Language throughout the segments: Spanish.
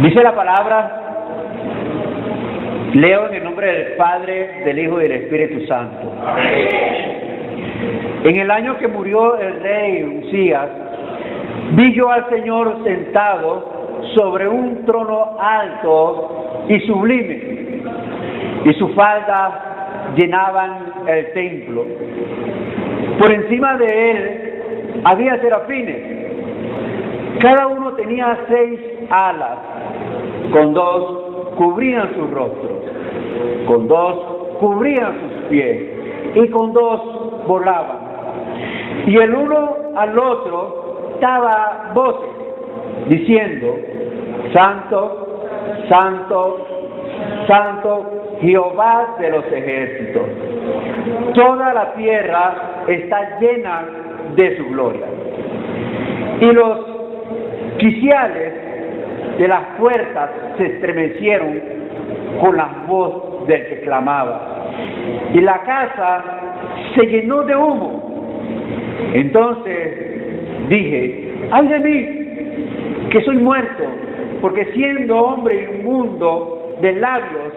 Dice la palabra, leo en el nombre del Padre, del Hijo y del Espíritu Santo. En el año que murió el rey Usías, vi yo al Señor sentado sobre un trono alto y sublime, y sus faldas llenaban el templo. Por encima de él había serafines, cada uno tenía 6 alas, con 2 cubrían sus rostros, con 2 cubrían sus pies, y con 2 volaban. Y el uno al otro daba voces, diciendo: Santo, Santo, Santo, Jehová de los ejércitos. Toda la tierra está llena de su gloria. Y los quiciales de las puertas se estremecieron con la voz del que clamaba, y la casa se llenó de humo. Entonces dije: ¡ay de mí, que soy muerto! Porque siendo hombre inmundo de labios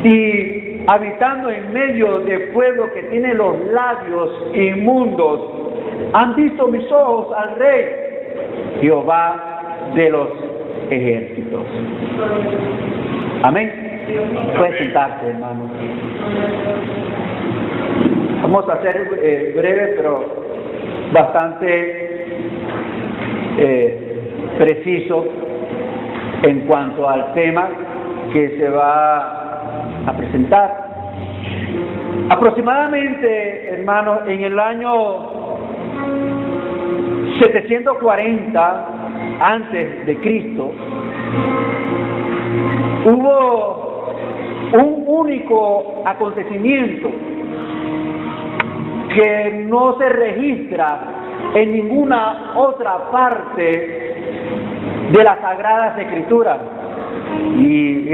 y habitando en medio de pueblo que tiene los labios inmundos, han visto mis ojos al Rey, Jehová de los ejércitos. Amén. Puedes sentarse, hermano. Vamos a ser breve, pero bastante preciso en cuanto al tema que se va a presentar. Aproximadamente, hermano, en el año 740 antes de Cristo, hubo un único acontecimiento que no se registra en ninguna otra parte de las Sagradas Escrituras. Y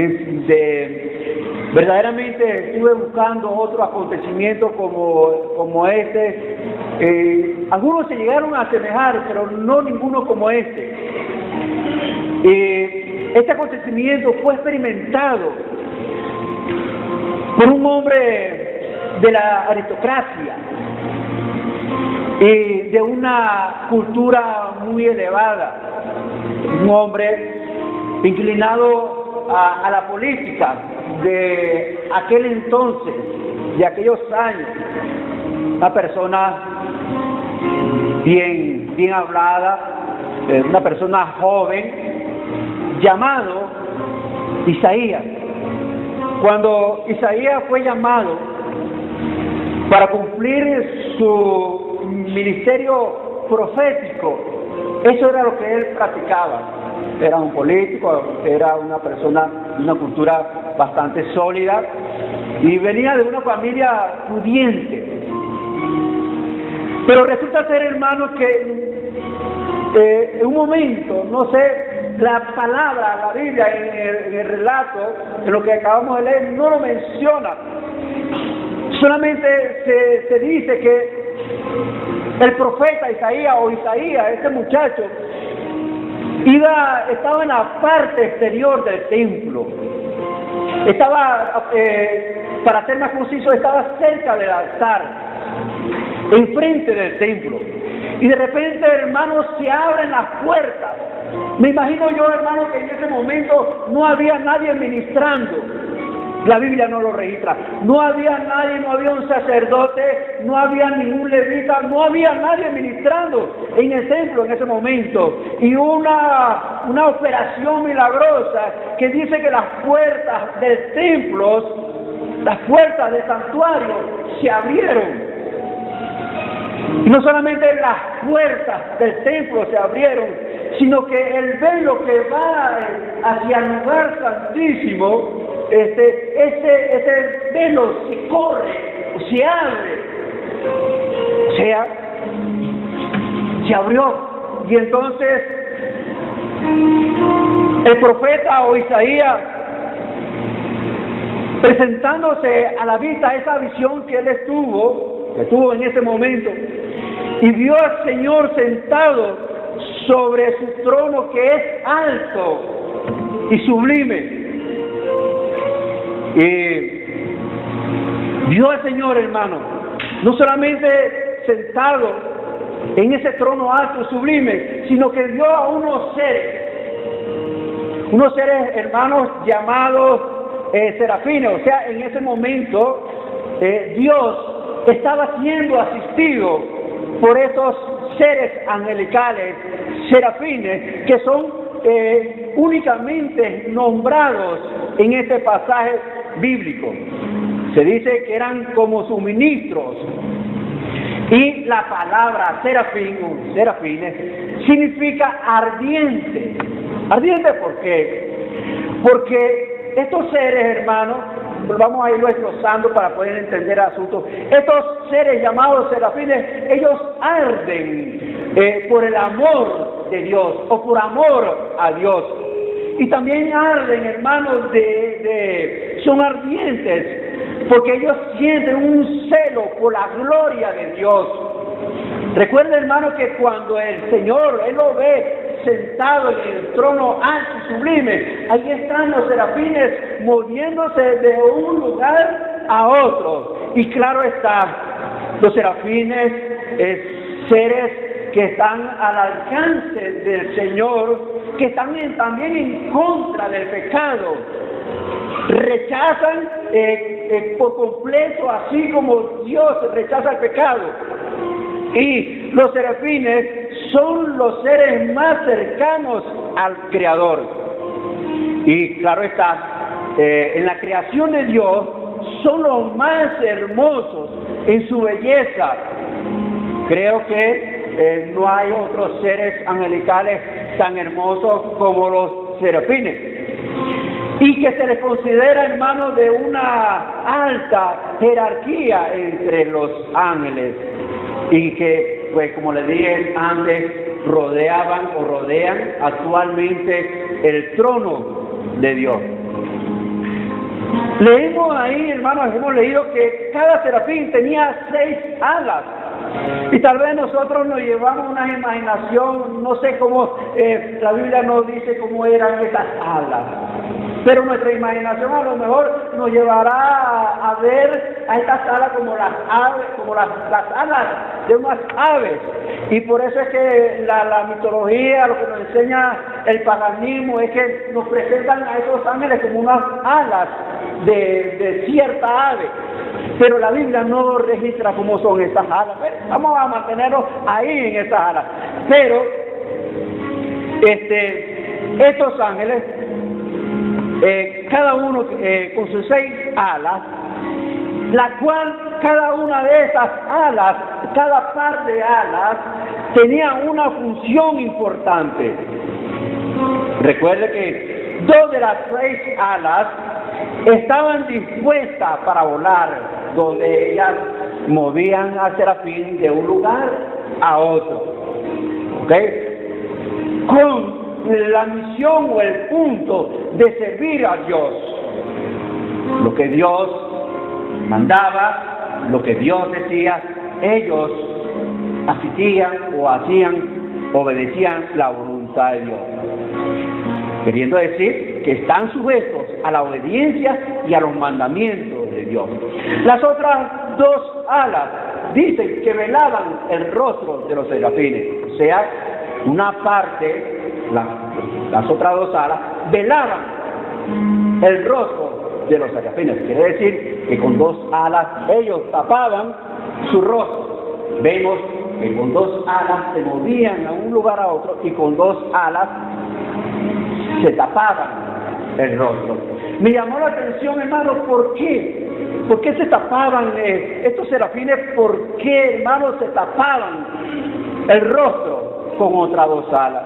verdaderamente estuve buscando otro acontecimiento como este. Algunos se llegaron a asemejar, pero no ninguno como este. Este acontecimiento fue experimentado por un hombre de la aristocracia y de una cultura muy elevada, un hombre inclinado a la política de aquel entonces, de aquellos años, una persona bien hablada, una persona joven, llamado Isaías. Cuando Isaías fue llamado para cumplir su ministerio profético, eso era lo que él practicaba. Era un político, era una persona de una cultura bastante sólida y venía de una familia pudiente. Pero resulta ser, hermano, que en un momento, no sé, la palabra, la Biblia, en el relato, en lo que acabamos de leer, no lo menciona. Solamente se dice que el profeta Isaías, este muchacho, estaba en la parte exterior del templo. Estaba, para ser más conciso, estaba cerca del altar, enfrente del templo. Y de repente, hermanos, se abren las puertas. Me imagino yo, hermano, que en ese momento no había nadie ministrando. La Biblia no lo registra. No había nadie, no había un sacerdote, no había ningún levita, no había nadie ministrando en el templo en ese momento. Y una operación milagrosa que dice que las puertas del templo, las puertas del santuario se abrieron. Y no solamente las puertas del templo se abrieron, sino que el velo que va hacia el lugar santísimo, ese velo se corre, se abre, o sea, se abrió. Y entonces el profeta o Isaías, presentándose a la vista esa visión que él tuvo en ese momento, y vio al Señor sentado sobre su trono que es alto y sublime. Y vio al Señor, hermano, no solamente sentado en ese trono alto y sublime, sino que vio a unos seres, hermanos, llamados serafines. O sea, en ese momento Dios estaba siendo asistido por estos seres angelicales, serafines, que son únicamente nombrados en este pasaje bíblico. Se dice que eran como sus ministros. Y la palabra serafín o serafines significa ardiente. ¿Ardiente por qué? Porque estos seres, hermanos, vamos a irlo desglosando para poder entender el asunto. Estos seres llamados serafines, ellos arden por el amor de Dios o por amor a Dios. Y también arden, hermanos, son ardientes porque ellos sienten un celo por la gloria de Dios. Recuerda, hermano, que cuando el Señor, Él lo ve sentado en el trono alto y sublime, ahí están los serafines moviéndose de un lugar a otro. Y claro está, los serafines, seres que están al alcance del Señor, que están también en contra del pecado, rechazan por completo, así como Dios rechaza el pecado. Y los serafines son los seres más cercanos al Creador. Y claro está, en la creación de Dios son los más hermosos en su belleza. Creo que no hay otros seres angelicales tan hermosos como los serafines, y que se les considera, hermanos, de una alta jerarquía entre los ángeles, y que, pues como les dije antes, rodean actualmente el trono de Dios. Leemos ahí, hermanos, hemos leído que cada serafín tenía 6 alas. Y tal vez nosotros nos llevamos una imaginación, no sé cómo, la Biblia nos dice cómo eran esas alas, pero nuestra imaginación a lo mejor nos llevará a ver a estas alas como las aves, como las alas de unas aves. Y por eso es que la mitología, lo que nos enseña el paganismo, es que nos presentan a esos ángeles como unas alas de cierta ave. Pero la Biblia no registra cómo son esas alas. Vamos a mantenernos ahí en esas alas. Pero estos ángeles, cada uno con sus 6 alas, la cual cada una de esas alas, cada par de alas, tenía una función importante. Recuerde que 2 de las 6 alas estaban dispuestas para volar, donde ellas movían al serafín de un lugar a otro, ¿ok? Con la misión o el punto de servir a Dios. Lo que Dios mandaba, lo que Dios decía, ellos asistían o obedecían la voluntad de Dios. Queriendo decir que están sujetos a la obediencia y a los mandamientos de Dios. Las otras 2 alas dicen que velaban el rostro de los serafines. O sea, una parte, las otras 2 alas, velaban el rostro de los serafines. Quiere decir que con 2 alas ellos tapaban su rostro. Vemos que con 2 alas se movían a un lugar a otro y con 2 alas se tapaban el rostro. Me llamó la atención, hermano, ¿por qué? ¿Por qué se tapaban estos serafines? ¿Por qué, hermano, se tapaban el rostro con otras 2 alas?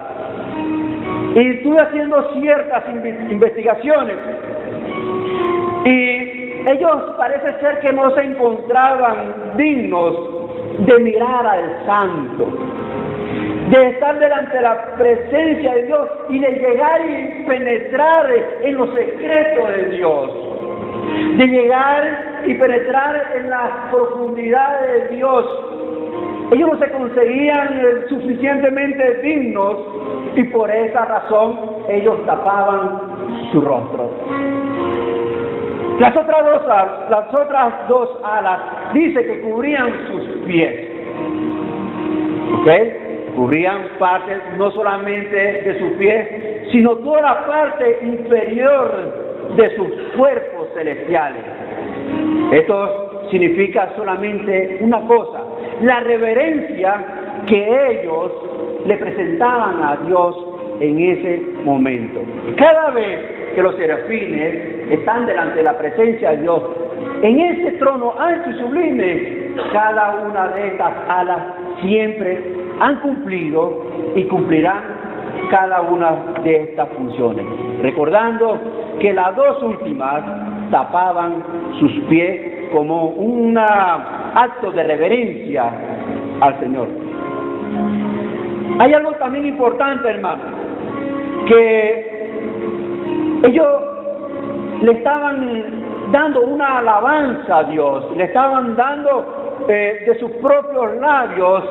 Y estuve haciendo ciertas investigaciones y ellos parece ser que no se encontraban dignos de mirar al santo, de estar delante de la presencia de Dios y de llegar y penetrar en los secretos de Dios, de llegar y penetrar en las profundidades de Dios. Ellos no se conseguían suficientemente dignos y por esa razón ellos tapaban su rostro. Las otras dos alas dice que cubrían sus pies. ¿Ok? Cubrían partes no solamente de sus pies, sino toda la parte inferior de sus cuerpos celestiales. Esto significa solamente una cosa: la reverencia que ellos le presentaban a Dios en ese momento. Cada vez que los serafines están delante de la presencia de Dios, en ese trono alto y sublime, cada una de estas alas siempre han cumplido y cumplirán cada una de estas funciones, recordando que las dos últimas tapaban sus pies como un acto de reverencia al Señor. Hay algo también importante, hermano, que ellos le estaban dando una alabanza a Dios, le estaban dando de sus propios labios,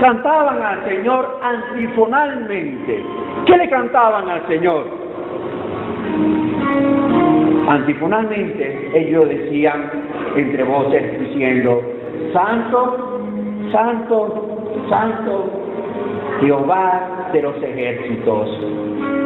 cantaban al Señor antifonalmente. ¿Qué le cantaban al Señor? Antifonalmente ellos decían entre voces diciendo: Santo, Santo, Santo, Jehová de los ejércitos.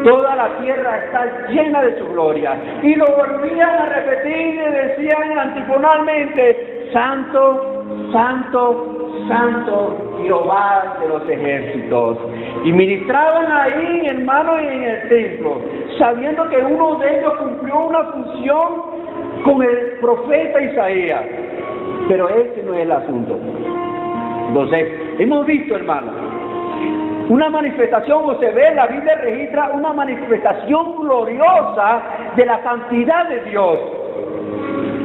Toda la tierra está llena de su gloria. Y lo volvían a repetir y decían antifonalmente: Santo, Santo, Santo, Jehová de los ejércitos. Y ministraban ahí, hermano, en el templo, sabiendo que uno de ellos cumplió una función con el profeta Isaías. Pero ese no es el asunto. Entonces, hemos visto, hermano, una manifestación, o se ve, la Biblia registra una manifestación gloriosa de la santidad de Dios.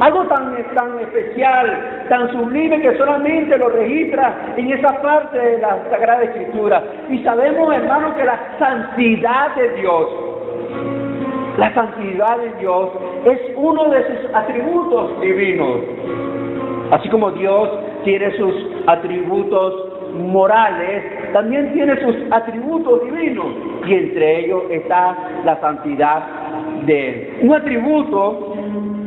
Algo tan especial, tan sublime, que solamente lo registra en esa parte de la Sagrada Escritura. Y sabemos, hermano, que la santidad de Dios es uno de sus atributos divinos. Así como Dios tiene sus atributos morales, también tiene sus atributos divinos, y entre ellos está la santidad de Él. Un atributo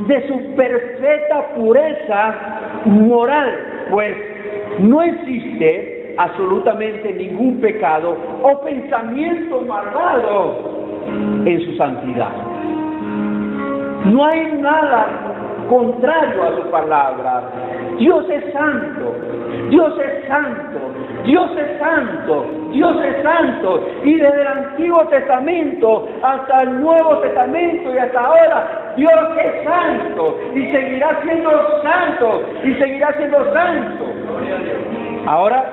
de su perfecta pureza moral, pues no existe absolutamente ningún pecado o pensamiento malvado en su santidad. No hay nada contrario a su palabra. Dios es santo, Dios es santo, Dios es santo, Dios es santo. Y desde el Antiguo Testamento hasta el Nuevo Testamento y hasta ahora, Dios es santo y seguirá siendo santo y seguirá siendo santo. Ahora,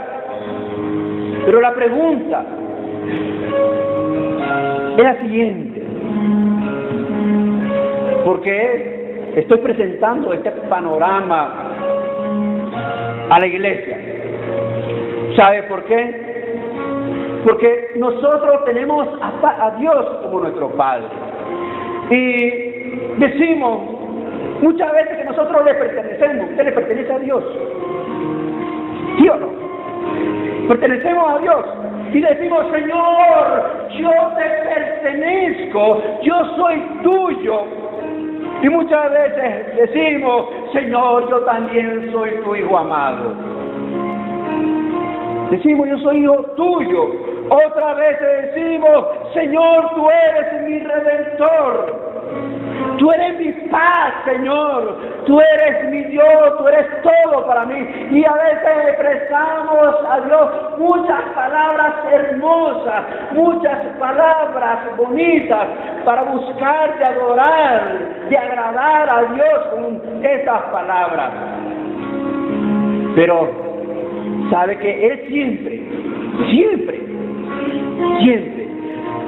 pero la pregunta es la siguiente: ¿por qué estoy presentando este panorama a la iglesia? ¿Sabe por qué? Porque nosotros tenemos a Dios como nuestro Padre. Y decimos muchas veces que nosotros le pertenecemos. Usted le pertenece a Dios, ¿sí o no? Pertenecemos a Dios. Y decimos: Señor, yo te pertenezco, yo soy tuyo. Y muchas veces decimos: Señor, yo también soy tu hijo amado. Decimos: yo soy hijo tuyo. Otras veces decimos: Señor, tú eres mi redentor. Tú eres mi paz, Señor. Tú eres mi Dios, tú eres todo para mí. Y a veces expresamos a Dios muchas palabras hermosas, muchas palabras bonitas para buscar de adorar, de agradar a Dios con esas palabras. Pero sabe que Él siempre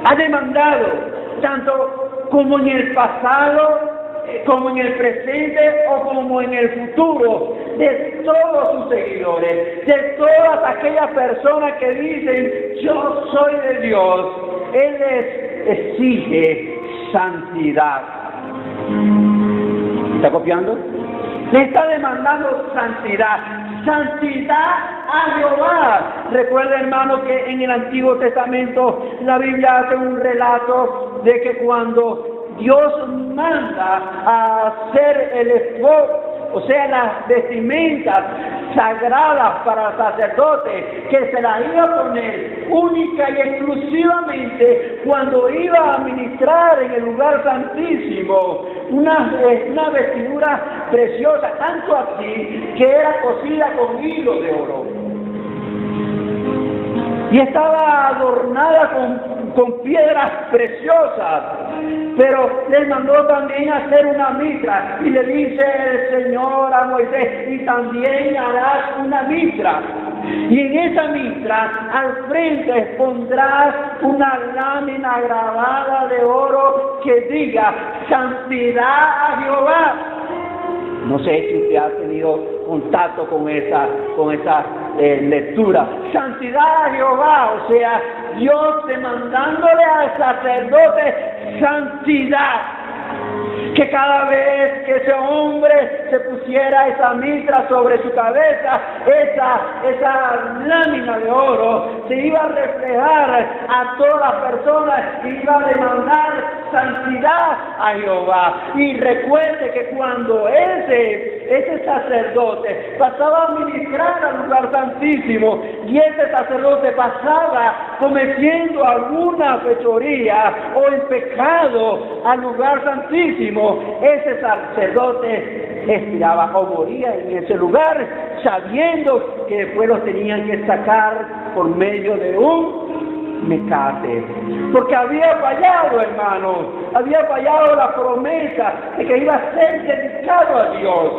ha demandado, tanto como en el pasado, como en el presente o como en el futuro, de todos sus seguidores, de todas aquellas personas que dicen: yo soy de Dios. Él les exige santidad. ¿Está copiando? Le está demandando santidad. Santidad a Jehová. Recuerda, hermano, que en el Antiguo Testamento la Biblia hace un relato de que cuando Dios manda a hacer el esfuerzo, o sea, las vestimentas sagradas para el sacerdote, que se las iba a poner única y exclusivamente cuando iba a ministrar en el lugar santísimo, una vestidura preciosa, tanto así que era cosida con hilo de oro. Y estaba adornada con piedras preciosas, pero les mandó también hacer una mitra, y le dice el Señor a Moisés, y también harás una mitra, y en esa mitra al frente pondrás una lámina grabada de oro que diga, santidad a Jehová. No sé si usted ha tenido contacto con esa lectura. Santidad a Jehová, o sea, Dios demandándole al sacerdote santidad. Que cada vez que ese hombre se pusiera esa mitra sobre su cabeza, esa lámina de oro se iba a reflejar a todas las personas y iba a demandar santidad a Jehová. Y recuerde que cuando ese sacerdote pasaba a ministrar al lugar santísimo y ese sacerdote pasaba cometiendo alguna fechoría o en pecado al lugar santísimo, ese sacerdote expiraba o moría en ese lugar, sabiendo que después los tenían que sacar por medio de un mecate, porque había fallado, hermanos, había fallado la promesa de que iba a ser dedicado a Dios,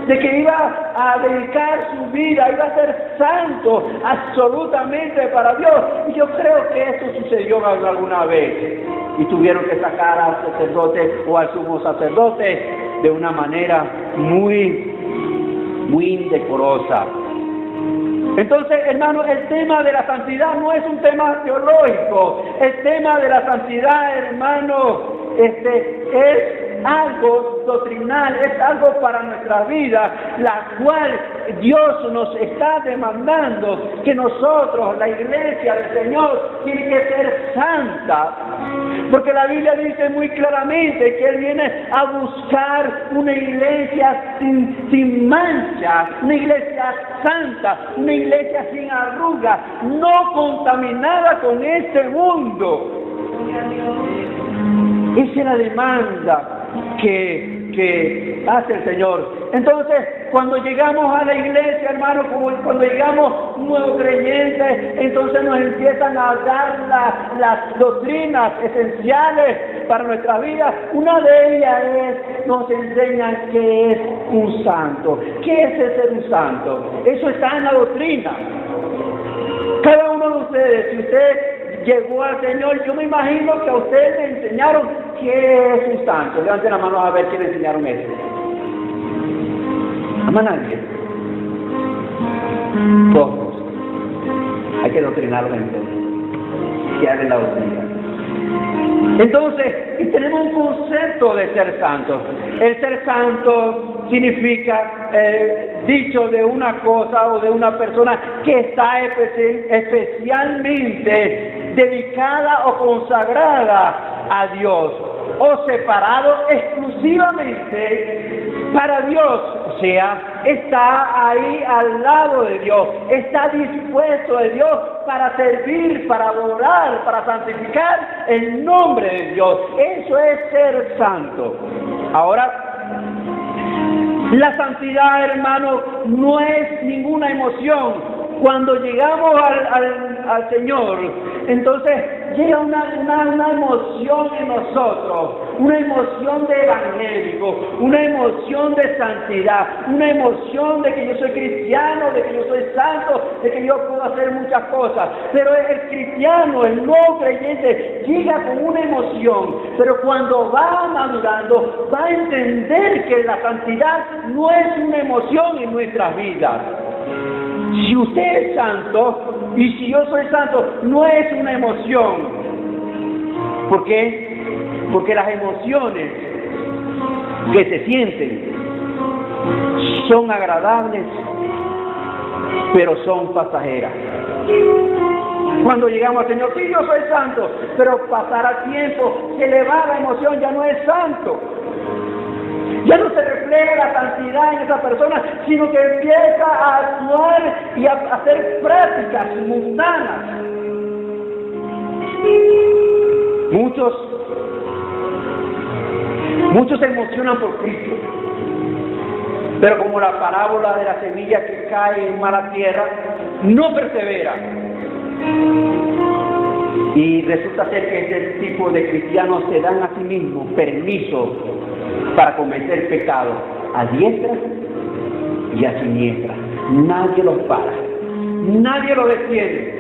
de que iba a dedicar su vida, iba a ser santo absolutamente para Dios. Y yo creo que esto sucedió alguna vez, y tuvieron que sacar al sacerdote o al sumo sacerdote de una manera muy indecorosa. Entonces, hermano, el tema de la santidad no es un tema teológico. El tema de la santidad, hermano, es algo doctrinal, es algo para nuestra vida, la cual Dios nos está demandando que nosotros, la iglesia del Señor, tiene que ser santa. Porque la Biblia dice muy claramente que Él viene a buscar una iglesia sin mancha, una iglesia santa, una iglesia sin arruga, no contaminada con este mundo. Esa es la demanda que hace el Señor. Entonces, cuando llegamos a la iglesia, hermano, como cuando llegamos nuevos creyentes, entonces nos empiezan a dar las doctrinas esenciales para nuestra vida. Una de ellas nos enseña qué es un santo. ¿Qué es ser un santo? Eso está en la doctrina. Cada uno de ustedes, si usted llegó al Señor, yo me imagino que a ustedes le enseñaron qué es un santo. Levanten la mano a ver quién le enseñaron eso. ¿Ama nadie? Todos. Hay que doctrinarlo entonces. Que hagan la doctrina. Entonces, tenemos un concepto de ser santo. El ser santo significa dicho de una cosa o de una persona que está especialmente dedicada o consagrada a Dios, o separado exclusivamente para Dios, o sea, está ahí al lado de Dios, está dispuesto de Dios para servir, para adorar, para santificar el nombre de Dios. Eso es ser santo. Ahora, la santidad, hermano, no es ninguna emoción. Cuando llegamos al Señor, entonces llega una emoción en nosotros, una emoción de evangélico, una emoción de santidad, una emoción de que yo soy cristiano, de que yo soy santo, de que yo puedo hacer muchas cosas. Pero el cristiano, el nuevo creyente, llega con una emoción, pero cuando va madurando, va a entender que la santidad no es una emoción en nuestras vidas. Si usted es santo y si yo soy santo, no es una emoción. ¿Por qué? Porque las emociones que se sienten son agradables, pero son pasajeras. Cuando llegamos al Señor, sí, yo soy santo, pero pasará tiempo, se le va la emoción, ya no es santo. Ya no se refleja la santidad en esa persona, sino que empieza a actuar y a hacer prácticas mundanas. Muchos se emocionan por Cristo, pero como la parábola de la semilla que cae en mala tierra, no persevera. Y resulta ser que ese tipo de cristianos se dan a sí mismos permiso para cometer pecado a diestra y a siniestra. Nadie los para, nadie los detiene.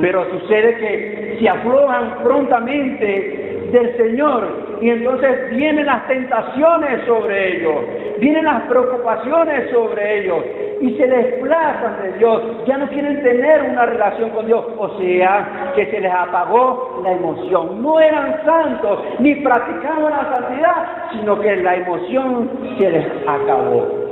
Pero sucede que se aflojan prontamente del Señor y entonces vienen las tentaciones sobre ellos, vienen las preocupaciones sobre ellos y se desplazan de Dios, ya no quieren tener una relación con Dios, o sea, que se les apagó la emoción. No eran santos ni practicaban la santidad, sino que la emoción se les acabó.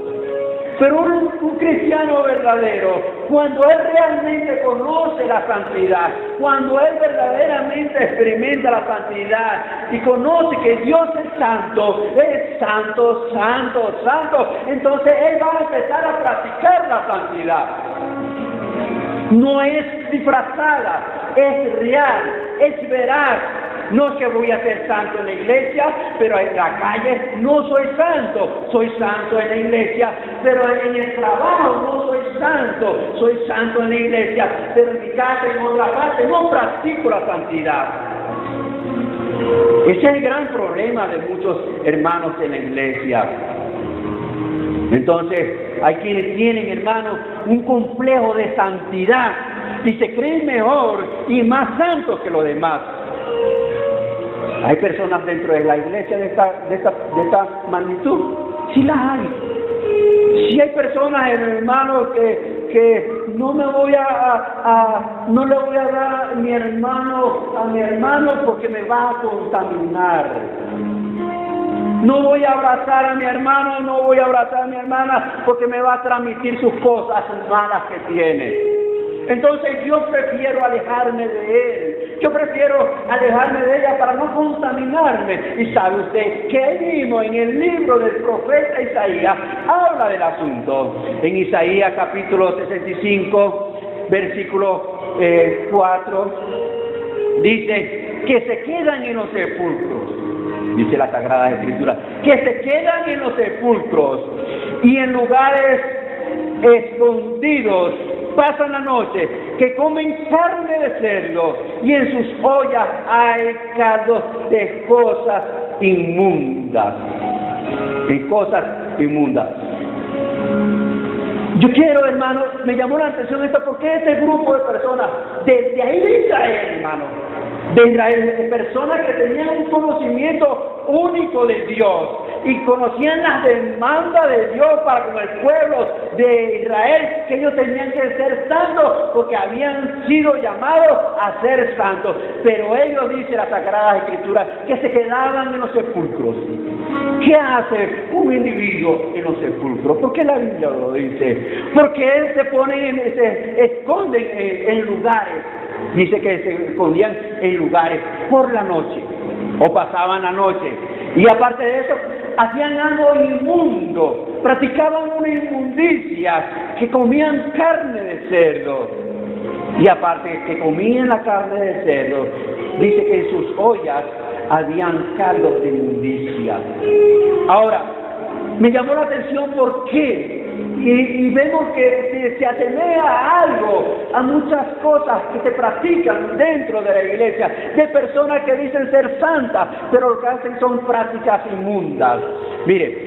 Pero un cristiano verdadero, cuando él realmente conoce la santidad, cuando él verdaderamente experimenta la santidad y conoce que Dios es santo, entonces él va a empezar a practicar la santidad. No es disfrazada, es real, es veraz. No es que voy a ser santo en la iglesia, pero en la calle no soy santo en la iglesia, pero en el trabajo no soy santo en la iglesia, pero en mi casa, en otra parte, no practico la santidad. Ese es el gran problema de muchos hermanos en la iglesia. Entonces, hay quienes tienen, hermanos, un complejo de santidad y se creen mejor y más santos que los demás. ¿Hay personas dentro de la iglesia de esta magnitud? Sí las hay. Sí hay personas, hermanos, que no le voy a dar a mi hermano porque me va a contaminar. No voy a abrazar a mi hermano, no voy a abrazar a mi hermana porque me va a transmitir sus cosas malas que tiene. Entonces yo prefiero alejarme de él, yo prefiero alejarme de ella para no contaminarme. Y sabe usted que ahí mismo en el libro del profeta Isaías habla del asunto. En Isaías capítulo 65, versículo 4, dice que se quedan en los sepulcros, dice la Sagrada Escritura, que se quedan en los sepulcros y en lugares escondidos pasan la noche, que comen carne de cerdo y en sus ollas hay caldo de cosas inmundas. Yo quiero, hermano, me llamó la atención esto porque este grupo de personas, desde ahí de Israel, hermano, de Israel, de personas que tenían un conocimiento único de Dios y conocían las demandas de Dios para con el pueblo de Israel, que ellos tenían que ser santos porque habían sido llamados a ser santos. Pero ellos, dice la Sagrada Escritura, que se quedaban en los sepulcros. ¿Qué hace un individuo en los sepulcros? ¿Por qué la Biblia lo dice? Porque él se esconde en lugares. Dice que se escondían en lugares por la noche o pasaban la noche. Y aparte de eso, hacían algo inmundo, practicaban una inmundicia, que comían carne de cerdo. Y aparte que comían la carne de cerdo, dice que en sus ollas habían caldos de inmundicia. Ahora, me llamó la atención por qué. Y vemos que se asemeja a algo, a muchas cosas que se practican dentro de la iglesia, de personas que dicen ser santas, pero lo que hacen son prácticas inmundas. Mire,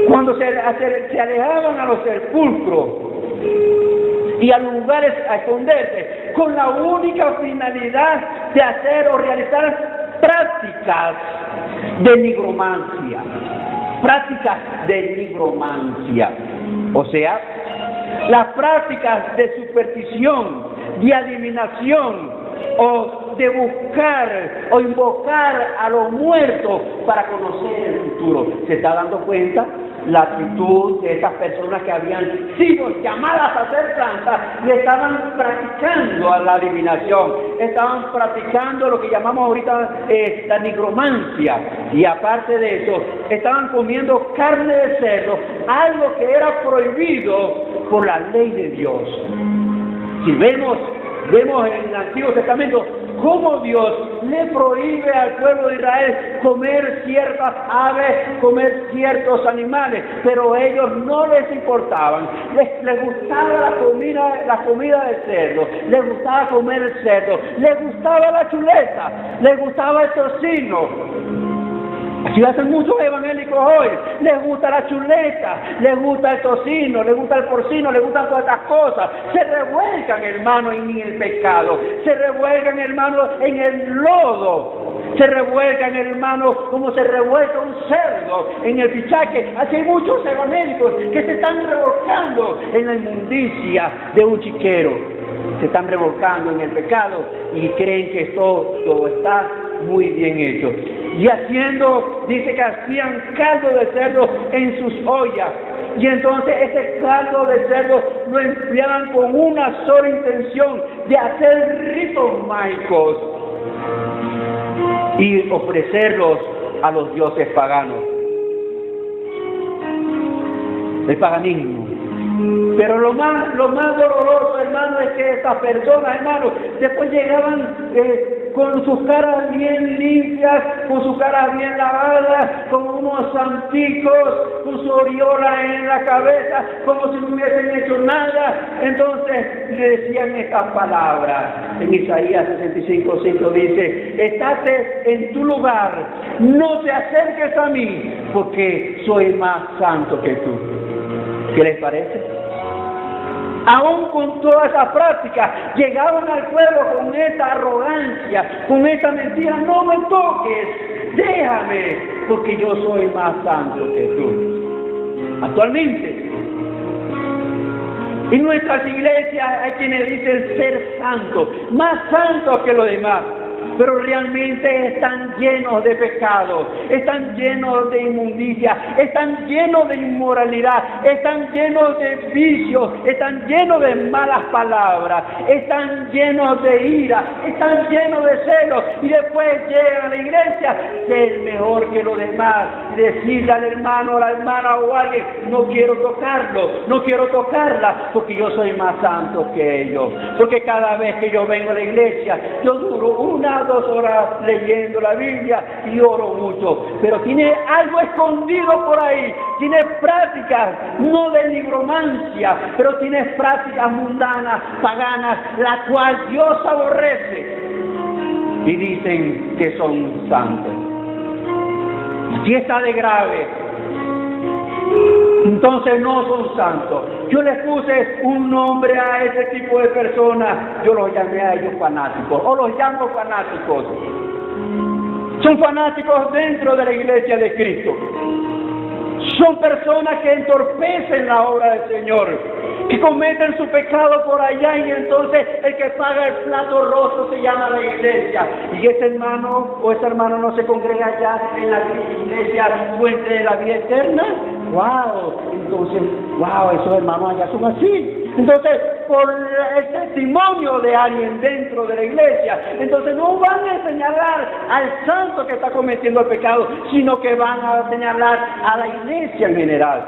cuando se alejaban a los sepulcros y a los lugares a esconderse, con la única finalidad de hacer o realizar prácticas de nigromancia. O sea, las prácticas de superstición, de adivinación, o de buscar o invocar a los muertos para conocer el futuro. ¿Se está dando cuenta? la actitud de esas personas que habían sido llamadas a ser santas y estaban practicando a la adivinación, estaban practicando lo que llamamos ahorita la nigromancia, y aparte de eso, estaban comiendo carne de cerdo, algo que era prohibido por la ley de Dios. Si vemos en el Antiguo Testamento cómo Dios le prohíbe al pueblo de Israel comer ciertas aves, comer ciertos animales, pero a ellos no les importaban. Les gustaba la comida de cerdo, les gustaba comer el cerdo, les gustaba la chuleta, les gustaba el tocino. Así hacen muchos evangélicos hoy. Les gusta la chuleta, les gusta el tocino, les gusta el porcino, les gustan todas estas cosas. Se revuelcan, hermano, en el pecado. Se revuelcan, hermano, en el lodo. Se revuelcan, hermano, como se revuelca un cerdo en el pichaque. Así hay muchos evangélicos que se están revolcando en la inmundicia de un chiquero. Se están revolcando en el pecado y creen que todo está muy bien hecho. Y dice que hacían caldo de cerdo en sus ollas. Y entonces ese caldo de cerdo lo empleaban con una sola intención, de hacer ritos mágicos y ofrecerlos a los dioses paganos. El paganismo. Pero lo más doloroso, hermano, es que estas personas, hermano, después llegaban con sus caras bien limpias, con sus caras bien lavadas, con unos santicos, con su aureola en la cabeza, como si no hubiesen hecho nada. Entonces le decían estas palabras. En Isaías 65:5 dice: estate en tu lugar, no te acerques a mí, porque soy más santo que tú. ¿Qué les parece? Aún con todas esas prácticas, llegaban al pueblo con esa arrogancia, con esa mentira: no me toques, déjame, porque yo soy más santo que tú. Actualmente, en nuestras iglesias hay quienes dicen ser santos, más santos que los demás, pero realmente están llenos de pecado, están llenos de inmundicia, están llenos de inmoralidad, están llenos de vicios, están llenos de malas palabras, están llenos de ira, están llenos de celos, y después llegan a la iglesia, ser mejor que los demás, y decirle al hermano, a la hermana o a alguien: no quiero tocarlo, no quiero tocarla, porque yo soy más santo que ellos, porque cada vez que yo vengo a la iglesia, yo duro 1 o 2 horas leyendo la Biblia y oro mucho, pero tiene algo escondido por ahí, tiene prácticas no de nigromancia, pero tiene prácticas mundanas, paganas, la cual Dios aborrece, y dicen que son santos. Así está de grave. Entonces no son santos. Yo les puse un nombre a ese tipo de personas, yo los llamé a ellos fanáticos, o los llamo fanáticos. Son fanáticos dentro de la iglesia de Cristo. Son personas que entorpecen la obra del Señor, que cometen su pecado por allá, y entonces el que paga el plato roto se llama la iglesia, y ese hermano o ese hermano no se congrega allá en la iglesia fuente de la vida eterna. Entonces, esos hermanos allá son así. Entonces, por el testimonio de alguien dentro de la iglesia, entonces no van a señalar al santo que está cometiendo el pecado, sino que van a señalar a la iglesia en general.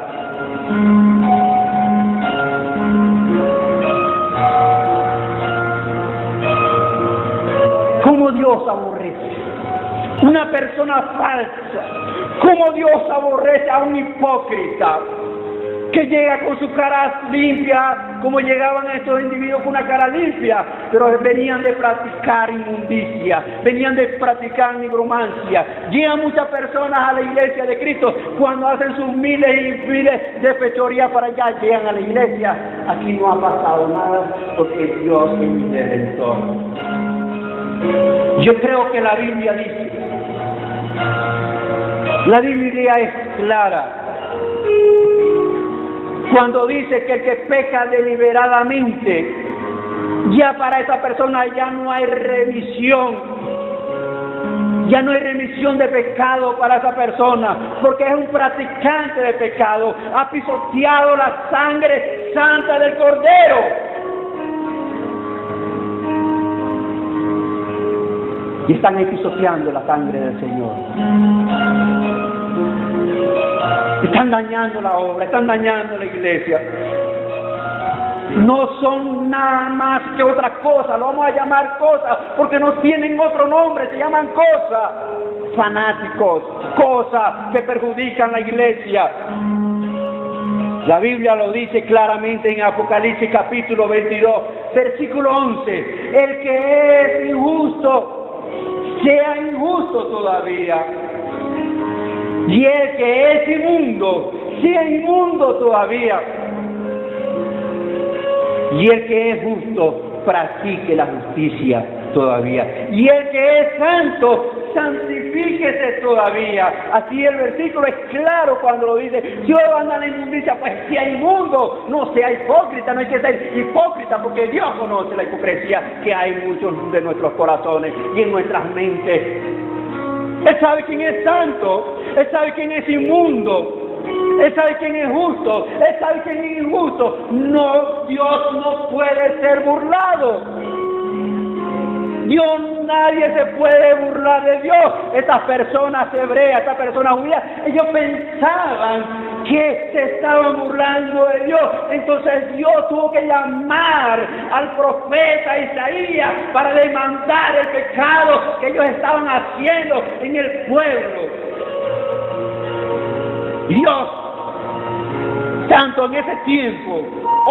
¿Cómo Dios aborrece una persona falsa? ¿Cómo Dios aborrece a un hipócrita que llega con su cara limpia, como llegaban estos individuos con una cara limpia, pero venían de practicar inmundicia, venían de practicar nigromancia? Llegan muchas personas a la iglesia de Cristo cuando hacen sus miles y miles de fechorías para allá, llegan a la iglesia, aquí no ha pasado nada, porque Dios es mi redentor. Yo creo que la Biblia dice, la Biblia es clara cuando dice que el que peca deliberadamente, ya para esa persona ya no hay remisión, Ya no hay remisión de pecado para esa persona, porque es un practicante de pecado. Ha pisoteado la sangre santa del Cordero. Y están ahí pisoteando la sangre del Señor. Están dañando la obra, están dañando la iglesia. No son nada más que otra cosa, lo vamos a llamar cosas, porque no tienen otro nombre, se llaman cosas. Fanáticos, cosas que perjudican la iglesia. La Biblia lo dice claramente en Apocalipsis capítulo 22, versículo 11. El que es injusto, sea injusto todavía. Y el que es inmundo, sea inmundo todavía. Y el que es justo, practique la justicia todavía. Y el que es santo, santifíquese todavía. Así el versículo es claro cuando lo dice. Si hoy anda en la inmundicia, pues sea inmundo, no sea hipócrita. No hay que ser hipócrita, porque Dios conoce la hipocresía que hay en muchos de nuestros corazones y en nuestras mentes. Él sabe quién es santo, Él sabe quién es inmundo, Él sabe quién es justo, Él sabe quién es injusto. No, Dios no puede ser burlado. Dios, nadie se puede burlar de Dios. Estas personas hebreas, estas personas judías, ellos pensaban que se estaban burlando de Dios. Entonces Dios tuvo que llamar al profeta Isaías para demandar el pecado que ellos estaban haciendo en el pueblo. Dios, tanto en ese tiempo,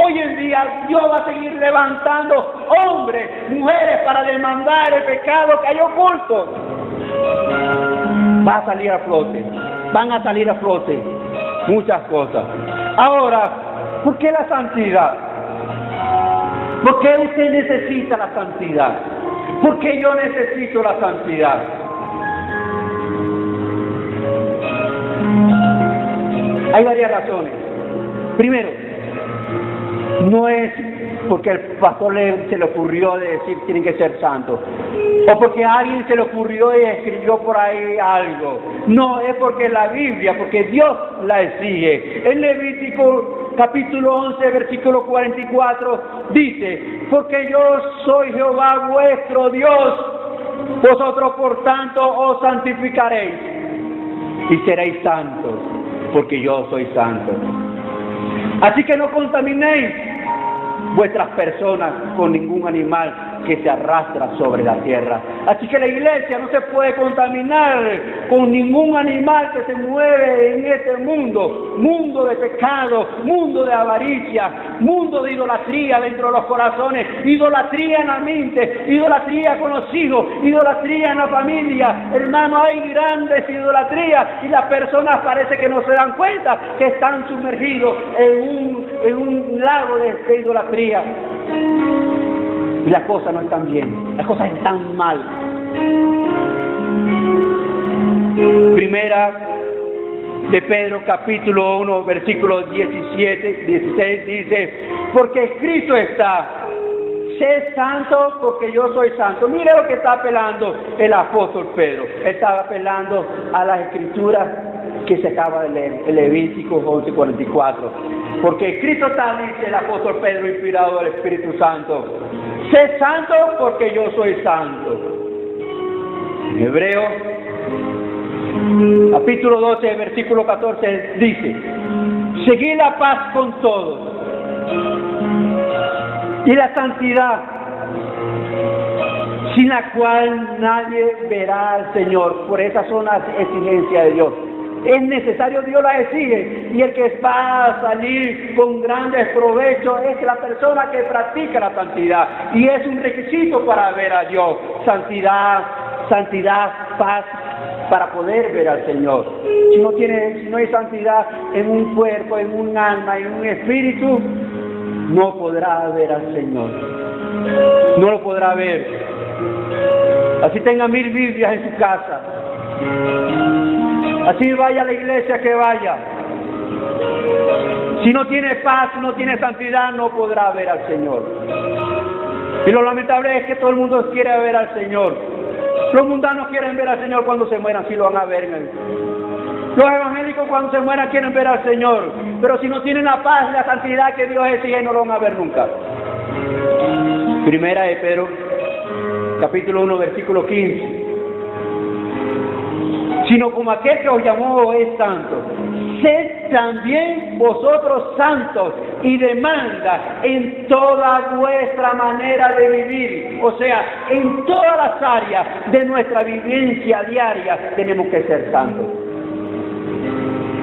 hoy en día Dios va a seguir levantando hombres, mujeres para demandar el pecado que hay oculto. Va a salir a flote, van a salir a flote muchas cosas. Ahora, ¿por qué la santidad? ¿Por qué usted necesita la santidad? ¿Por qué yo necesito la santidad? Hay varias razones. Primero, no es porque el pastor se le ocurrió de decir tienen que ser santos, o porque a alguien se le ocurrió y escribió por ahí algo. No, es porque la Biblia, porque Dios la exige. En Levítico capítulo 11, versículo 44, dice: porque yo soy Jehová vuestro Dios, vosotros por tanto os santificaréis y seréis santos, porque yo soy santo. Así que no contaminéis vuestras personas con ningún animal que se arrastra sobre la tierra. Así que la iglesia no se puede contaminar con ningún animal que se mueve en este mundo, mundo de pecado, mundo de avaricia, mundo de idolatría dentro de los corazones, idolatría en la mente, idolatría con los hijos, idolatría en la familia. Hermano, hay grandes idolatrías y las personas parece que no se dan cuenta que están sumergidos en un lago de idolatría. Y las cosas no están bien, las cosas están mal. Primera de Pedro capítulo 1 versículo 16 dice: porque escrito está, sé santo porque yo soy santo. Mire lo que está apelando el apóstol Pedro. Está apelando a las escrituras que se acaba de leer, el Levítico 11:44. Porque escrito está, dice el apóstol Pedro, inspirado del Espíritu Santo: sé santo porque yo soy santo. En Hebreo capítulo 12, versículo 14 dice: seguid la paz con todos y la santidad, sin la cual nadie verá al Señor. Por esas son las exigencias de Dios. Es necesario, Dios la exige, y el que va a salir con grandes provechos es la persona que practica la santidad, y es un requisito para ver a Dios. Santidad, paz, para poder ver al Señor. Si no hay santidad en un cuerpo, en un alma, en un espíritu, no podrá ver al Señor, no lo podrá ver. Así tenga 1000 Biblias en su casa, así vaya a la iglesia que vaya, si no tiene paz, no tiene santidad, no podrá ver al Señor. Y lo lamentable es que todo el mundo quiere ver al Señor, Los mundanos quieren ver al Señor cuando se mueran, sí lo van a ver. Los evangélicos cuando se mueran quieren ver al Señor, pero si no tienen la paz y la santidad que Dios exige, no lo van a ver nunca. Primera de Pedro, capítulo 1, versículo 15. Sino como aquel que os llamó es santo, sed también vosotros santos y demanda en toda vuestra manera de vivir. O sea, en todas las áreas de nuestra vivencia diaria tenemos que ser santos.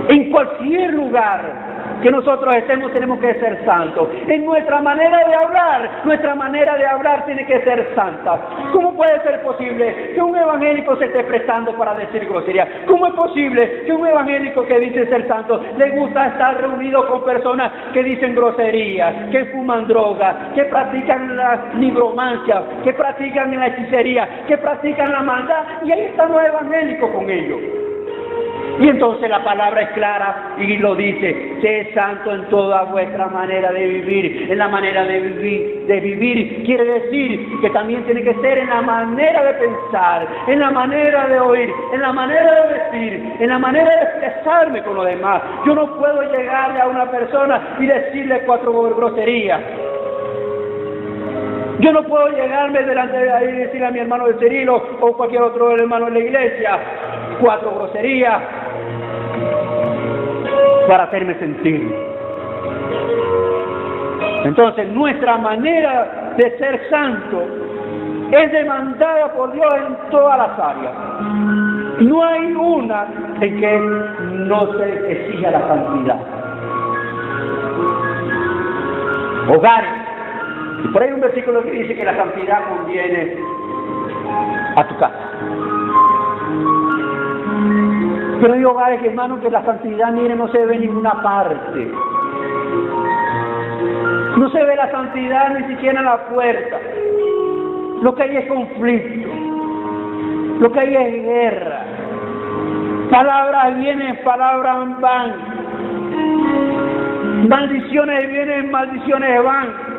En cualquier lugar que nosotros estemos tenemos que ser santos. En nuestra manera de hablar tiene que ser santa. ¿Cómo puede ser posible que un evangélico se esté prestando para decir groserías? ¿Cómo es posible que un evangélico que dice ser santo le gusta estar reunido con personas que dicen groserías, que fuman droga, que practican la nigromancia, que practican la hechicería, que practican la maldad? Y ahí están los evangélicos con ellos. Y entonces la palabra es clara y lo dice: sed santo en toda vuestra manera de vivir. En la manera de vivir quiere decir que también tiene que ser en la manera de pensar, en la manera de oír, en la manera de vestir, en la manera de expresarme con los demás. Yo no puedo llegarle a una persona y decirle 4 groserías. Yo no puedo llegarme delante de ahí y decirle a mi hermano de Cirilo o cualquier otro hermano de la iglesia 4 groserías para hacerme sentir. Entonces nuestra manera de ser santo es demandada por Dios en todas las áreas. No hay una en que no se exija la santidad. Hogares. Y por ahí hay un versículo que dice que la santidad conviene a tu casa. Pero hay hogares, hermanos, que la santidad, miren, no se ve en ninguna parte. No se ve la santidad ni siquiera en la puerta. Lo que hay es conflicto. Lo que hay es guerra. Palabras vienen, palabras van. Maldiciones vienen, maldiciones van.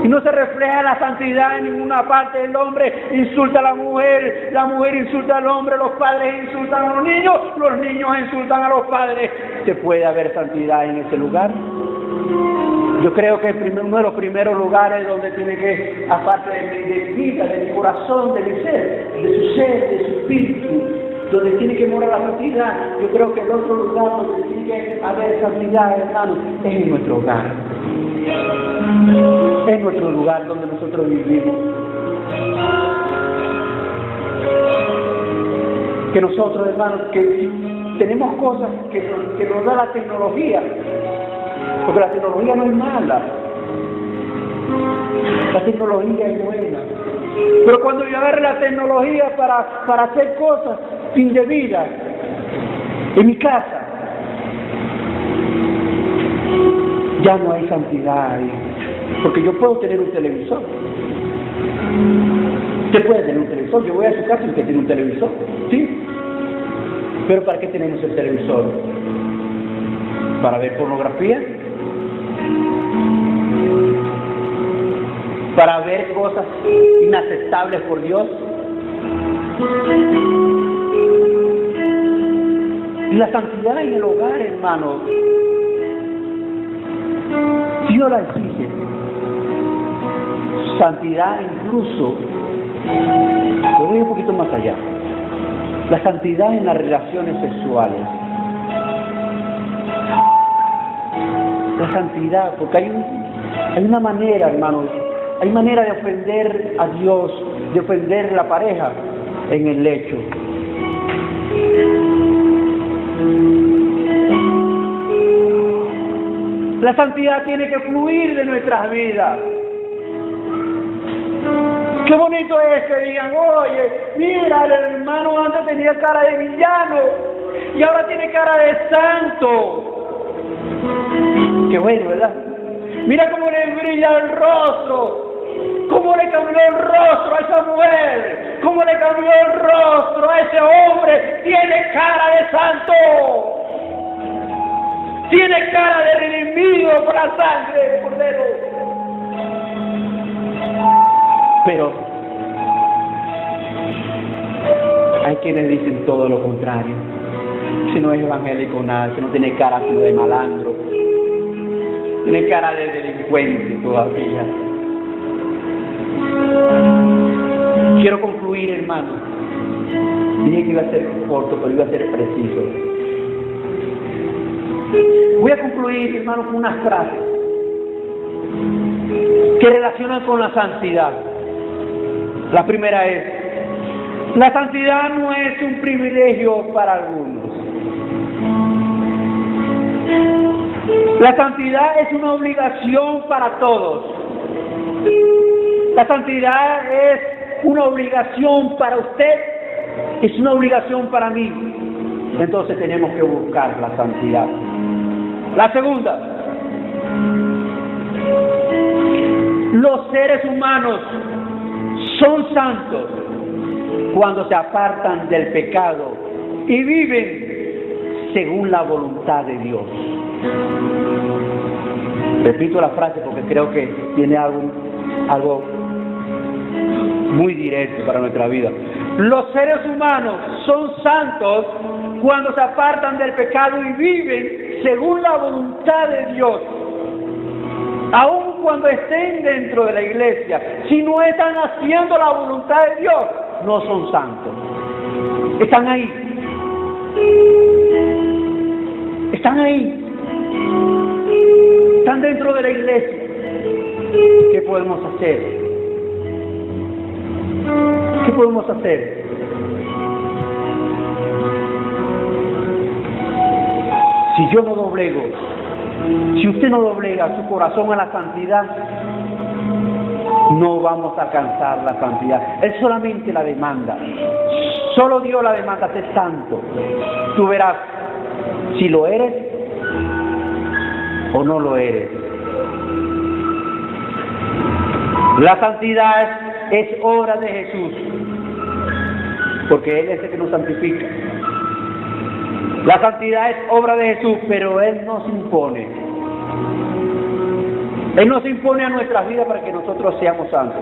Y no se refleja la santidad en ninguna parte. El hombre insulta a la mujer insulta al hombre, los padres insultan a los niños insultan a los padres. ¿Se puede haber santidad en ese lugar? Yo creo que uno de los primeros lugares donde tiene que, aparte de mi vida, de mi corazón, de mi ser, de su ser, de su espíritu, donde tiene que morar la santidad, yo creo que el otro lugar donde tiene que haber santidad, hermanos, es en nuestro hogar. Es nuestro lugar donde nosotros vivimos. Que nosotros, hermanos, que tenemos cosas que nos da la tecnología, porque la tecnología no es mala, la tecnología es buena, pero cuando yo agarre la tecnología para hacer cosas indebidas en mi casa, ya no hay santidad ahí. Porque yo puedo tener un televisor. Usted puede tener un televisor. Yo voy a su casa y usted tiene un televisor. ¿Sí? Pero ¿para qué tenemos el televisor? ¿Para ver pornografía? ¿Para ver cosas inaceptables por Dios? Y la santidad en el hogar, hermano, Dios la exige. Santidad incluso, yo voy un poquito más allá. La santidad en las relaciones sexuales. La santidad, porque hay una manera, hermanos, hay manera de ofender a Dios, de ofender a la pareja en el lecho. La santidad tiene que fluir de nuestras vidas. Qué bonito es que digan: oye, mira, el hermano antes tenía cara de villano y ahora tiene cara de santo. Qué bueno, ¿verdad? Mira cómo le brilla el rostro, cómo le cambió el rostro a esa mujer, cómo le cambió el rostro a ese hombre. Tiene cara de santo, tiene cara de redimido por la sangre del Cordero. Pero Hay quienes dicen todo lo contrario. Si no es evangélico nada, si no tiene cara sino de malandro, tiene cara de delincuente todavía. Quiero concluir, hermano. Dije que iba a ser corto, pero iba a ser preciso. Voy a concluir, hermano, con unas frases que relacionan con la santidad. La primera es: la santidad no es un privilegio para algunos. La santidad es una obligación para todos. La santidad es una obligación para usted, es una obligación para mí. Entonces tenemos que buscar la santidad. La segunda: los seres humanos son santos cuando se apartan del pecado y viven según la voluntad de Dios. Repito la frase porque creo que tiene algo muy directo para nuestra vida. Los seres humanos son santos cuando se apartan del pecado y viven según la voluntad de Dios. Aun cuando estén dentro de la iglesia, si no están haciendo la voluntad de Dios, no son santos. Están ahí. Están ahí. Están dentro de la iglesia. ¿Qué podemos hacer? ¿Qué podemos hacer? Si yo no doblego, si usted no doblega su corazón a la santidad, no vamos a alcanzar la santidad. Él solamente la demanda. Solo Dios la demanda, ser santo. Tú verás si lo eres o no lo eres. La santidad es obra de Jesús, porque Él es el que nos santifica. La santidad es obra de Jesús, pero Él nos impone. Él nos impone a nuestras vidas para que nosotros seamos santos.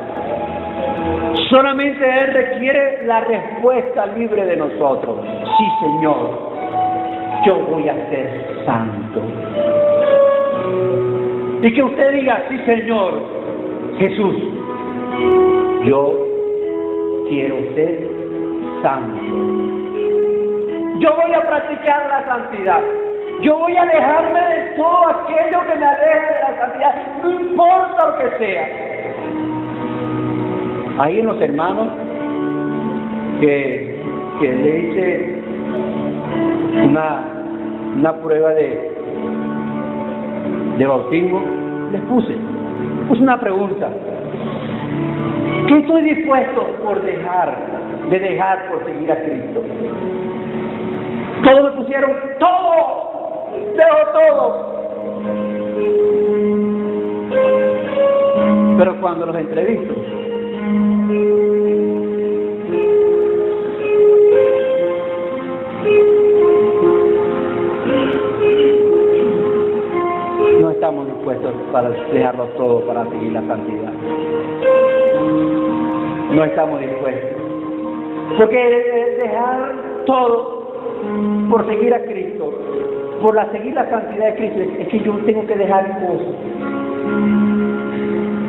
Solamente Él requiere la respuesta libre de nosotros. Sí, Señor, yo voy a ser santo. Y que usted diga: sí, Señor Jesús, yo quiero ser santo. Yo voy a practicar la santidad. Yo voy a alejarme de todo aquello que me aleje de la santidad, no importa lo que sea. Hay unos hermanos que le hice una prueba de bautismo. Les puse una pregunta: ¿qué estoy dispuesto de dejar por seguir a Cristo? Todos me pusieron: todo. Dejo todo. Pero cuando los entrevisto, no estamos dispuestos para dejarlo todo para seguir la santidad. No estamos dispuestos. Porque dejar todo por seguir a Cristo, por seguir la santidad de Cristo, es que yo tengo que dejar cosas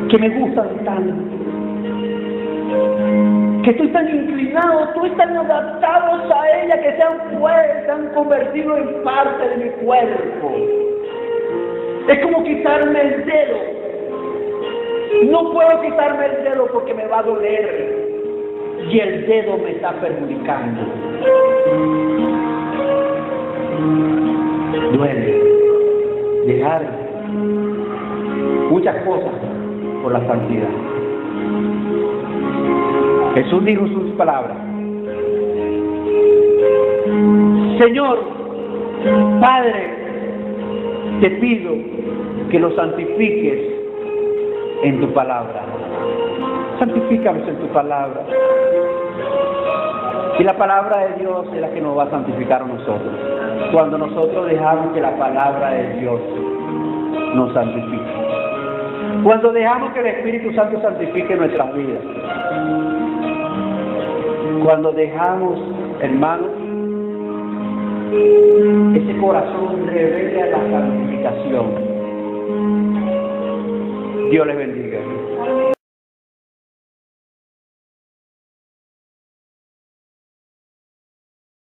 que me gustan tanto, que estoy tan inclinado, estoy tan adaptados a ella, que se han convertido en parte de mi cuerpo. Es como quitarme el dedo. No puedo quitarme el dedo porque me va a doler y el dedo me está perjudicando. Duele dejar muchas cosas por la santidad. Jesús dijo sus palabras: Señor, Padre, te pido que los santifiques en tu palabra. Santifícanos en tu palabra. Y la palabra de Dios es la que nos va a santificar a nosotros. Cuando nosotros dejamos que la palabra de Dios nos santifique. Cuando dejamos que el Espíritu Santo santifique nuestras vidas. Cuando dejamos hermanos, ese corazón rebelde a la santificación. Dios les bendiga.